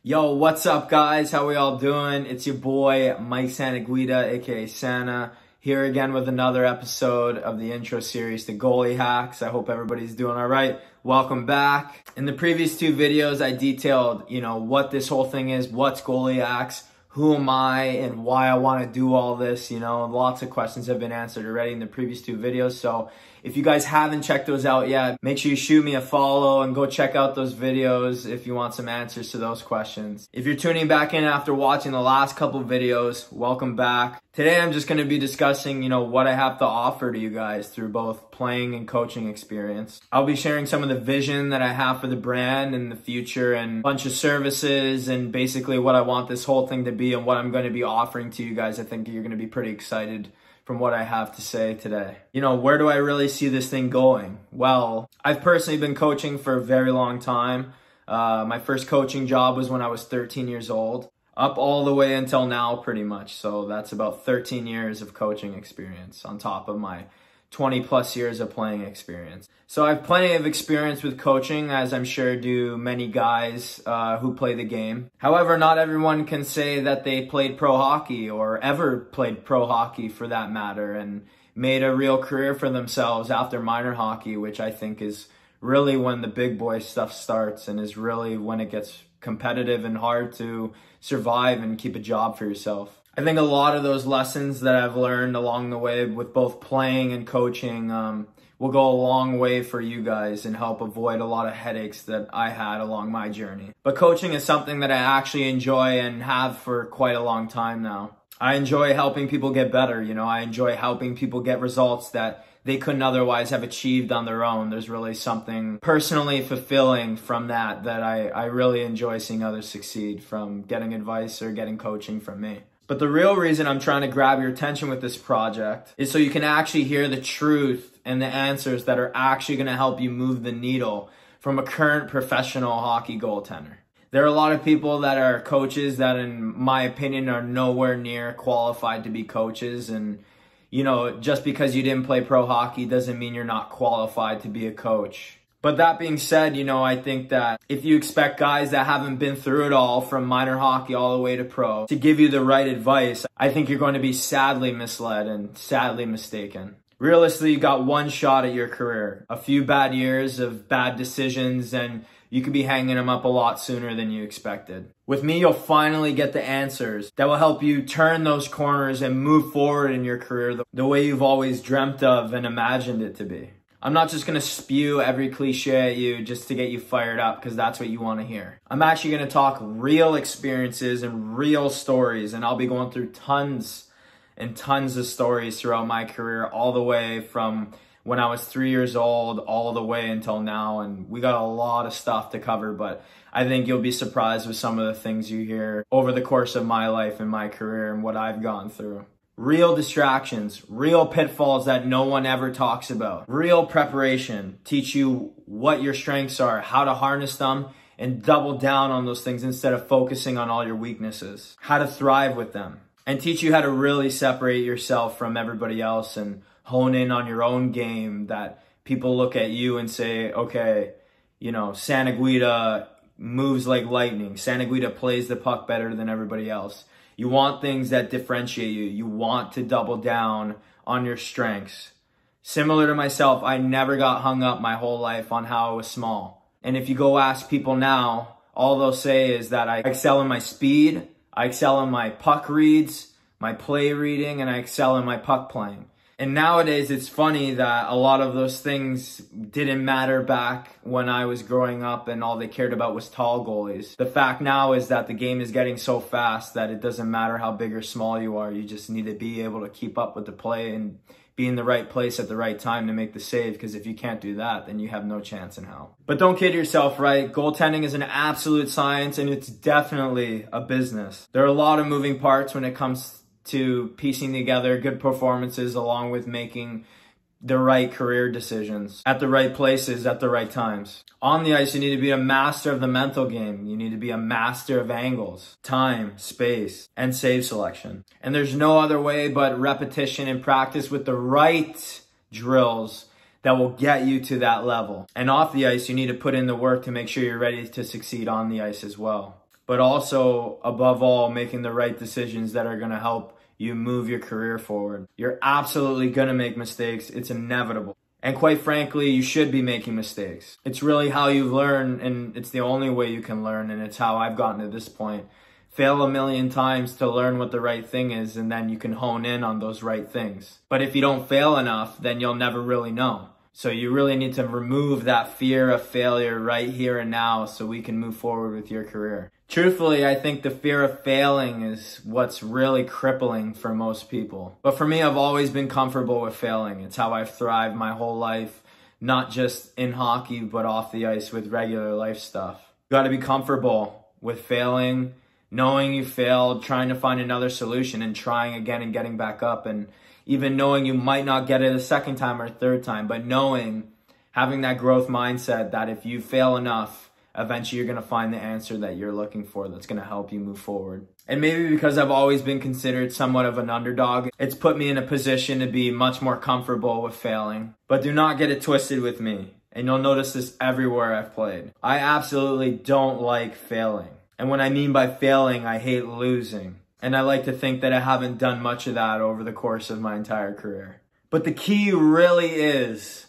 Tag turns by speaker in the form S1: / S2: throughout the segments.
S1: Yo, what's up guys? How we all doing? It's your boy, Mike Santaguida, aka Santa, here again with another episode of the intro series to Goalie Hacks. I hope everybody's doing alright. Welcome back. In the previous two videos, I detailed, what this whole thing is, what's Goalie Hacks, who am I, and why I want to do all this, lots of questions have been answered already in the previous two videos. So if you guys haven't checked those out yet, make sure you shoot me a follow and go check out those videos if you want some answers to those questions. If you're tuning back in after watching the last couple videos, welcome back. Today I'm just going to be discussing, what I have to offer to you guys through both playing and coaching experience. I'll be sharing some of the vision that I have for the brand in the future and a bunch of services and basically what I want this whole thing to be and what I'm going to be offering to you guys. I think you're going to be pretty excited from what I have to say today. Where do I really see this thing going? Well, I've personally been coaching for a very long time. My first coaching job was when I was 13 years old, up all the way until now pretty much. So that's about 13 years of coaching experience on top of my 20 plus years of playing experience. So I have plenty of experience with coaching, as I'm sure do many guys who play the game. However, not everyone can say that they played pro hockey or ever played pro hockey for that matter and made a real career for themselves after minor hockey, which I think is really when the big boy stuff starts and is really when it gets competitive and hard to survive and keep a job for yourself. I think a lot of those lessons that I've learned along the way with both playing and coaching will go a long way for you guys and help avoid a lot of headaches that I had along my journey. But coaching is something that I actually enjoy and have for quite a long time now. I enjoy helping people get better, I enjoy helping people get results that they couldn't otherwise have achieved on their own. There's really something personally fulfilling from that I really enjoy seeing others succeed from getting advice or getting coaching from me. But the real reason I'm trying to grab your attention with this project is so you can actually hear the truth and the answers that are actually going to help you move the needle from a current professional hockey goaltender. There are a lot of people that are coaches that, in my opinion, are nowhere near qualified to be coaches. And, just because you didn't play pro hockey doesn't mean you're not qualified to be a coach. But that being said, I think that if you expect guys that haven't been through it all from minor hockey all the way to pro to give you the right advice, I think you're going to be sadly misled and sadly mistaken. Realistically, you got one shot at your career. A few bad years of bad decisions and you could be hanging them up a lot sooner than you expected. With me, you'll finally get the answers that will help you turn those corners and move forward in your career the way you've always dreamt of and imagined it to be. I'm not just going to spew every cliche at you just to get you fired up because that's what you want to hear. I'm actually going to talk real experiences and real stories, and I'll be going through tons and tons of stories throughout my career, all the way from when I was 3 years old all the way until now, and we got a lot of stuff to cover, but I think you'll be surprised with some of the things you hear over the course of my life and my career and what I've gone through. Real distractions, real pitfalls that no one ever talks about, real preparation, teach you what your strengths are, how to harness them, and double down on those things instead of focusing on all your weaknesses, how to thrive with them, and teach you how to really separate yourself from everybody else and hone in on your own game that people look at you and say, okay, Santaguida moves like lightning. Santaguida plays the puck better than everybody else. You want things that differentiate you. You want to double down on your strengths. Similar to myself, I never got hung up my whole life on how I was small. And if you go ask people now, all they'll say is that I excel in my speed, I excel in my puck reads, my play reading, and I excel in my puck playing. And nowadays, it's funny that a lot of those things didn't matter back when I was growing up and all they cared about was tall goalies. The fact now is that the game is getting so fast that it doesn't matter how big or small you are. You just need to be able to keep up with the play and be in the right place at the right time to make the save, because if you can't do that, then you have no chance in hell. But don't kid yourself, right? Goaltending is an absolute science and it's definitely a business. There are a lot of moving parts when it comes to piecing together good performances along with making the right career decisions at the right places at the right times. On the ice, you need to be a master of the mental game. You need to be a master of angles, time, space, and save selection. And there's no other way but repetition and practice with the right drills that will get you to that level. And off the ice, you need to put in the work to make sure you're ready to succeed on the ice as well. but also above all, making the right decisions that are going to help you move your career forward. You're absolutely going to make mistakes. It's inevitable. And quite frankly, you should be making mistakes. It's really how you learn, and it's the only way you can learn, and it's how I've gotten to this point. Fail a million times to learn what the right thing is, and then you can hone in on those right things. But if you don't fail enough, then you'll never really know. So you really need to remove that fear of failure right here and now so we can move forward with your career. Truthfully, I think the fear of failing is what's really crippling for most people. But for me, I've always been comfortable with failing. It's how I've thrived my whole life, not just in hockey, but off the ice with regular life stuff. You gotta be comfortable with failing, knowing you failed, trying to find another solution and trying again and getting back up, and even knowing you might not get it a second time or third time, but knowing, having that growth mindset that if you fail enough, eventually you're going to find the answer that you're looking for that's going to help you move forward. And maybe because I've always been considered somewhat of an underdog, it's put me in a position to be much more comfortable with failing. But do not get it twisted with me. And you'll notice this everywhere I've played. I absolutely don't like failing. And what I mean by failing, I hate losing. And I like to think that I haven't done much of that over the course of my entire career. But the key really is,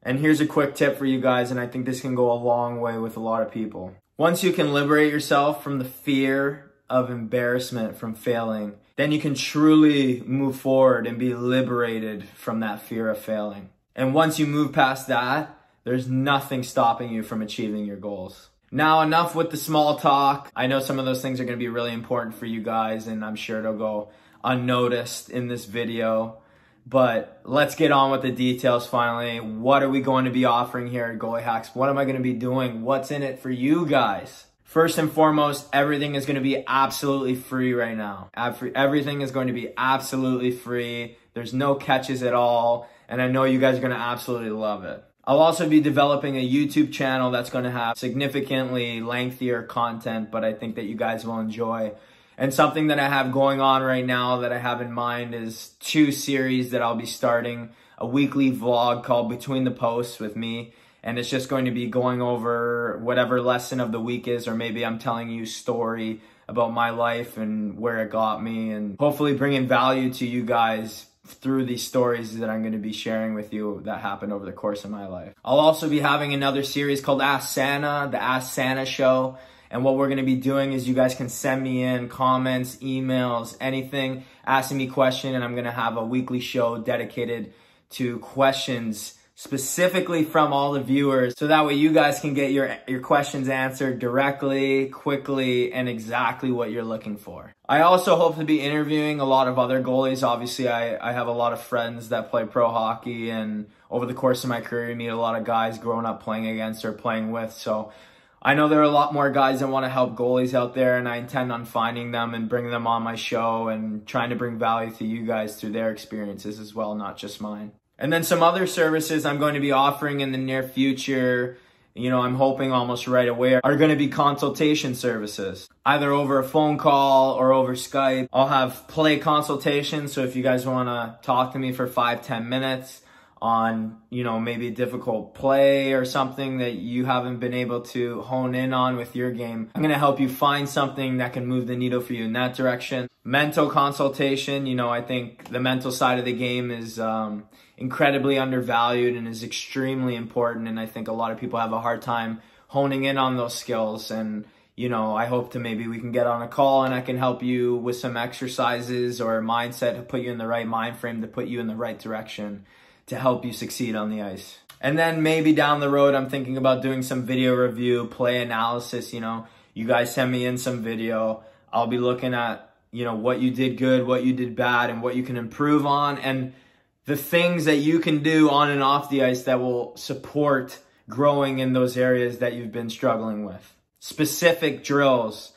S1: and here's a quick tip for you guys, and I think this can go a long way with a lot of people. Once you can liberate yourself from the fear of embarrassment from failing, then you can truly move forward and be liberated from that fear of failing. And once you move past that, there's nothing stopping you from achieving your goals. Now, enough with the small talk. I know some of those things are going to be really important for you guys, and I'm sure it'll go unnoticed in this video. But let's get on with the details finally. What are we going to be offering here at Goalie Hacks? What am I going to be doing? What's in it for you guys? First and foremost, everything is going to be absolutely free right now. Everything is going to be absolutely free. There's no catches at all. And I know you guys are going to absolutely love it. I'll also be developing a YouTube channel that's going to have significantly lengthier content, but I think that you guys will enjoy. And something that I have going on right now that I have in mind is 2 series that I'll be starting. A weekly vlog called Between the Posts with me. And it's just going to be going over whatever lesson of the week is, or maybe I'm telling you a story about my life and where it got me, and hopefully bringing value to you guys through these stories that I'm going to be sharing with you that happened over the course of my life. I'll also be having another series called Ask Santa, the Ask Santa Show. And what we're going to be doing is you guys can send me in comments, emails, anything, asking me questions, and I'm going to have a weekly show dedicated to questions specifically from all the viewers, so that way you guys can get your questions answered directly, quickly, and exactly what you're looking for. I also hope to be interviewing a lot of other goalies. Obviously, I have a lot of friends that play pro hockey, and over the course of my career, I meet a lot of guys growing up playing against or playing with. So I know there are a lot more guys that want to help goalies out there, and I intend on finding them and bringing them on my show and trying to bring value to you guys through their experiences as well, not just mine. And then some other services I'm going to be offering in the near future, you know, I'm hoping almost right away, are going to be consultation services. Either over a phone call or over Skype. I'll have play consultations, so if you guys want to talk to me for 5-10 minutes on, you know, maybe a difficult play or something that you haven't been able to hone in on with your game, I'm going to help you find something that can move the needle for you in that direction. Mental consultation, you know, I think the mental side of the game is incredibly undervalued and is extremely important, and I think a lot of people have a hard time honing in on those skills. And you know, I hope to maybe we can get on a call and I can help you with some exercises or mindset to put you in the right mind frame, to put you in the right direction, to help you succeed on the ice. And then maybe down the road, I'm thinking about doing some video review, play analysis. You know, you guys send me in some video, I'll be looking at, you know, what you did good, what you did bad, and what you can improve on, and the things that you can do on and off the ice that will support growing in those areas that you've been struggling with. Specific drills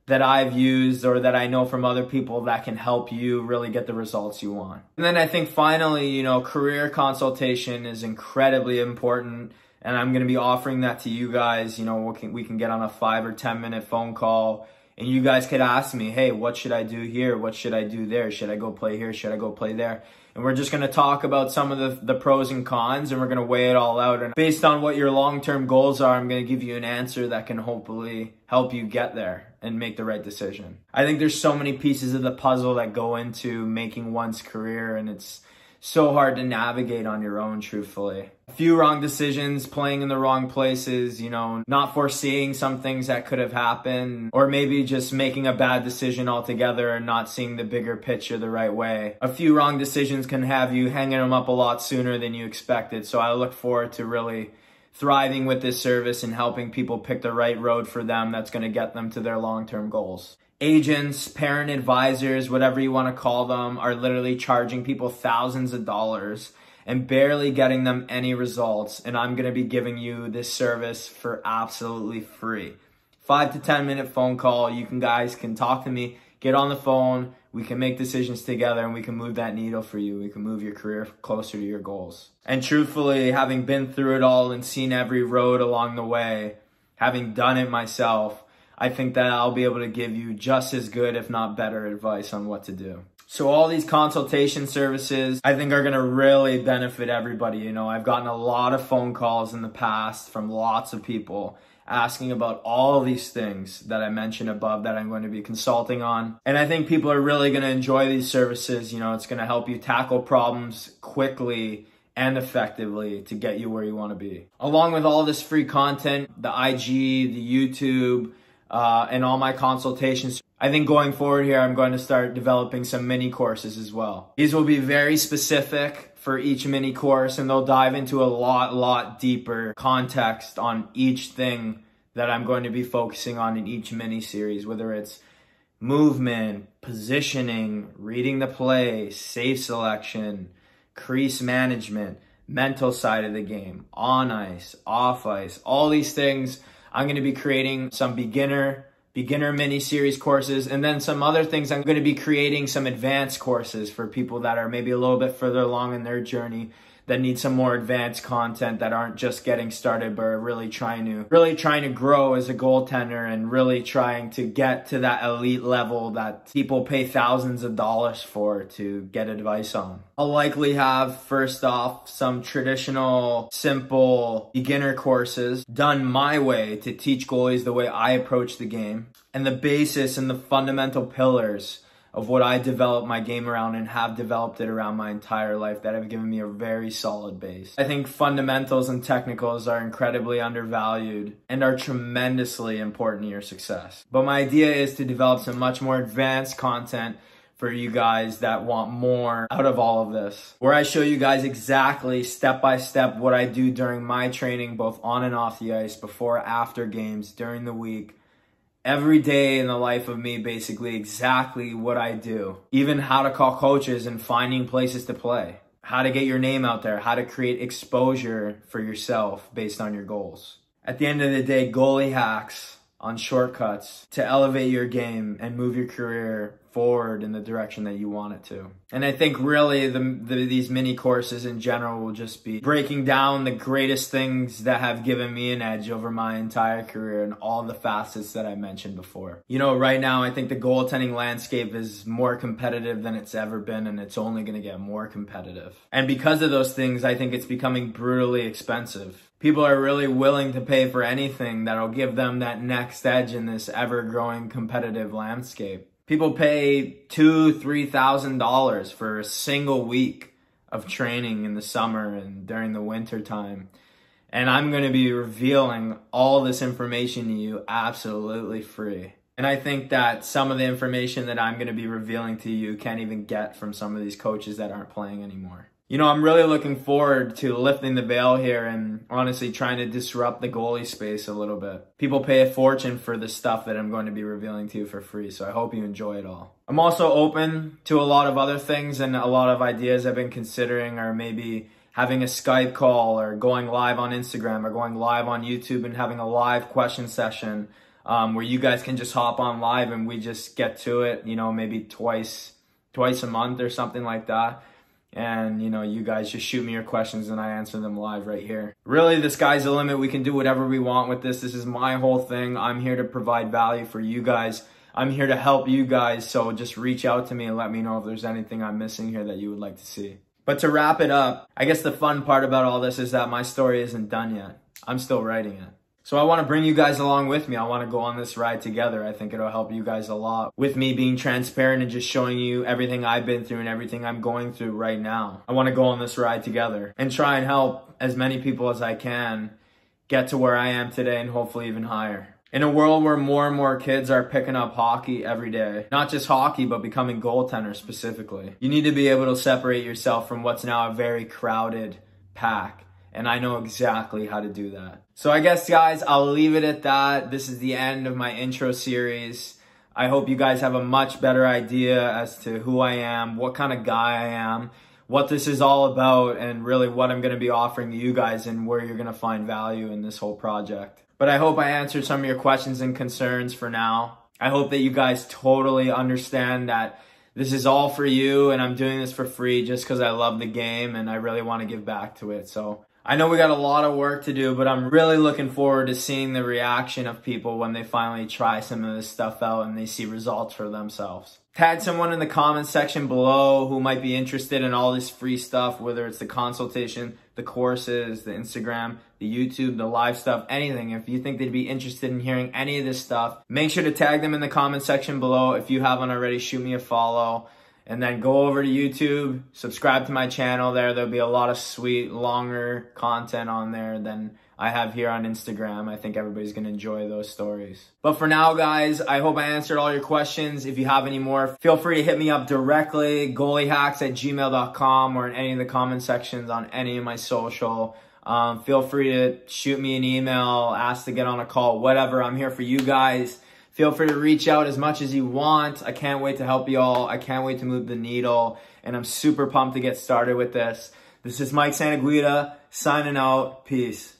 S1: that I've used or that I know from other people that can help you really get the results you want. And then I think finally, you know, career consultation is incredibly important, and I'm going to be offering that to you guys. You know, we can get on a 5 or 10 minute phone call And you guys could ask me, hey, what should I do here? What should I do there? Should I go play here? Should I go play there? And we're just going to talk about some of the pros and cons, and we're going to weigh it all out. And based on what your long-term goals are, I'm going to give you an answer that can hopefully help you get there and make the right decision. I think there's so many pieces of the puzzle that go into making one's career, and it's so hard to navigate on your own, truthfully. A few wrong decisions, playing in the wrong places, not foreseeing some things that could have happened, or maybe just making a bad decision altogether and not seeing the bigger picture the right way. A few wrong decisions can have you hanging them up a lot sooner than you expected. So I look forward to really thriving with this service and helping people pick the right road for them that's going to get them to their long-term goals. Agents, parent advisors, whatever you want to call them, are literally charging people thousands of dollars and barely getting them any results. And I'm going to be giving you this service for absolutely free. 5 to 10 minute phone call. You guys can talk to me, get on the phone. We can make decisions together and we can move that needle for you. We can move your career closer to your goals. And truthfully, having been through it all and seen every road along the way, having done it myself, I think that I'll be able to give you just as good, if not better, advice on what to do. So all these consultation services, I think, are going to really benefit everybody. I've gotten a lot of phone calls in the past from lots of people asking about all these things that I mentioned above that I'm going to be consulting on. And I think people are really going to enjoy these services. It's going to help you tackle problems quickly and effectively to get you where you want to be. Along with all this free content, the IG, the YouTube, and all my consultations, I think going forward here, I'm going to start developing some mini courses as well. These will be very specific for each mini course, and they'll dive into a lot deeper context on each thing that I'm going to be focusing on in each mini series, whether it's movement, positioning, reading the play, safe selection, crease management, mental side of the game, on ice, off ice, all these things. I'm going to be creating some beginner mini series courses, and then some other things. I'm going to be creating some advanced courses for people that are maybe a little bit further along in their journey, that need some more advanced content, that aren't just getting started but are really trying to grow as a goaltender and really trying to get to that elite level that people pay thousands of dollars for to get advice on. I'll likely have, first off, some traditional, simple beginner courses done my way to teach goalies the way I approach the game, and the basis and the fundamental pillars of what I developed my game around and have developed it around my entire life that have given me a very solid base. I think fundamentals and technicals are incredibly undervalued and are tremendously important to your success. But my idea is to develop some much more advanced content for you guys that want more out of all of this, where I show you guys exactly step by step what I do during my training, both on and off the ice, before, after games, during the week. Every day in the life of me, basically exactly what I do. Even how to call coaches and finding places to play. How to get your name out there. How to create exposure for yourself based on your goals. At the end of the day, goalie hacks on shortcuts to elevate your game and move your career forward in the direction that you want it to. And I think really these mini courses in general will just be breaking down the greatest things that have given me an edge over my entire career and all the facets that I mentioned before. Right now I think the goaltending landscape is more competitive than it's ever been, and it's only going to get more competitive. And because of those things, I think it's becoming brutally expensive. People are really willing to pay for anything that'll give them that next edge in this ever-growing competitive landscape. People pay $2,000, $3,000 for a single week of training in the summer and during the winter time. And I'm going to be revealing all this information to you absolutely free. And I think that some of the information that I'm going to be revealing to you can't even get from some of these coaches that aren't playing anymore. I'm really looking forward to lifting the veil here and honestly trying to disrupt the goalie space a little bit. People pay a fortune for the stuff that I'm going to be revealing to you for free, so I hope you enjoy it all. I'm also open to a lot of other things, and a lot of ideas I've been considering are maybe having a Skype call or going live on Instagram or going live on YouTube and having a live question session where you guys can just hop on live and we just get to it, maybe twice a month or something like that. And, you guys just shoot me your questions and I answer them live right here. Really, the sky's the limit. We can do whatever we want with this. This is my whole thing. I'm here to provide value for you guys. I'm here to help you guys, so just reach out to me and let me know if there's anything I'm missing here that you would like to see. But to wrap it up, I guess the fun part about all this is that my story isn't done yet. I'm still writing it. So I want to bring you guys along with me. I want to go on this ride together. I think it'll help you guys a lot with me being transparent and just showing you everything I've been through and everything I'm going through right now. I want to go on this ride together and try and help as many people as I can get to where I am today and hopefully even higher. In a world where more and more kids are picking up hockey every day, not just hockey, but becoming goaltenders specifically, you need to be able to separate yourself from what's now a very crowded pack. And I know exactly how to do that. So I guess, guys, I'll leave it at that. This is the end of my intro series. I hope you guys have a much better idea as to who I am, what kind of guy I am, what this is all about, and really what I'm going to be offering you guys and where you're going to find value in this whole project. But I hope I answered some of your questions and concerns for now. I hope that you guys totally understand that this is all for you and I'm doing this for free just because I love the game and I really want to give back to it. So I know we got a lot of work to do, but I'm really looking forward to seeing the reaction of people when they finally try some of this stuff out and they see results for themselves. Tag someone in the comments section below who might be interested in all this free stuff, whether it's the consultation, the courses, the Instagram, the YouTube, the live stuff, anything. If you think they'd be interested in hearing any of this stuff, make sure to tag them in the comments section below. If you haven't already, shoot me a follow. And then go over to YouTube, subscribe to my channel there. There'll be a lot of sweet, longer content on there than I have here on Instagram. I think everybody's going to enjoy those stories. But for now, guys, I hope I answered all your questions. If you have any more, feel free to hit me up directly, goaliehacks@gmail.com, or in any of the comment sections on any of my social. Feel free to shoot me an email, ask to get on a call, whatever. I'm here for you guys. Feel free to reach out as much as you want. I can't wait to help you all. I can't wait to move the needle. And I'm super pumped to get started with this. This is Mike Santaguida signing out. Peace.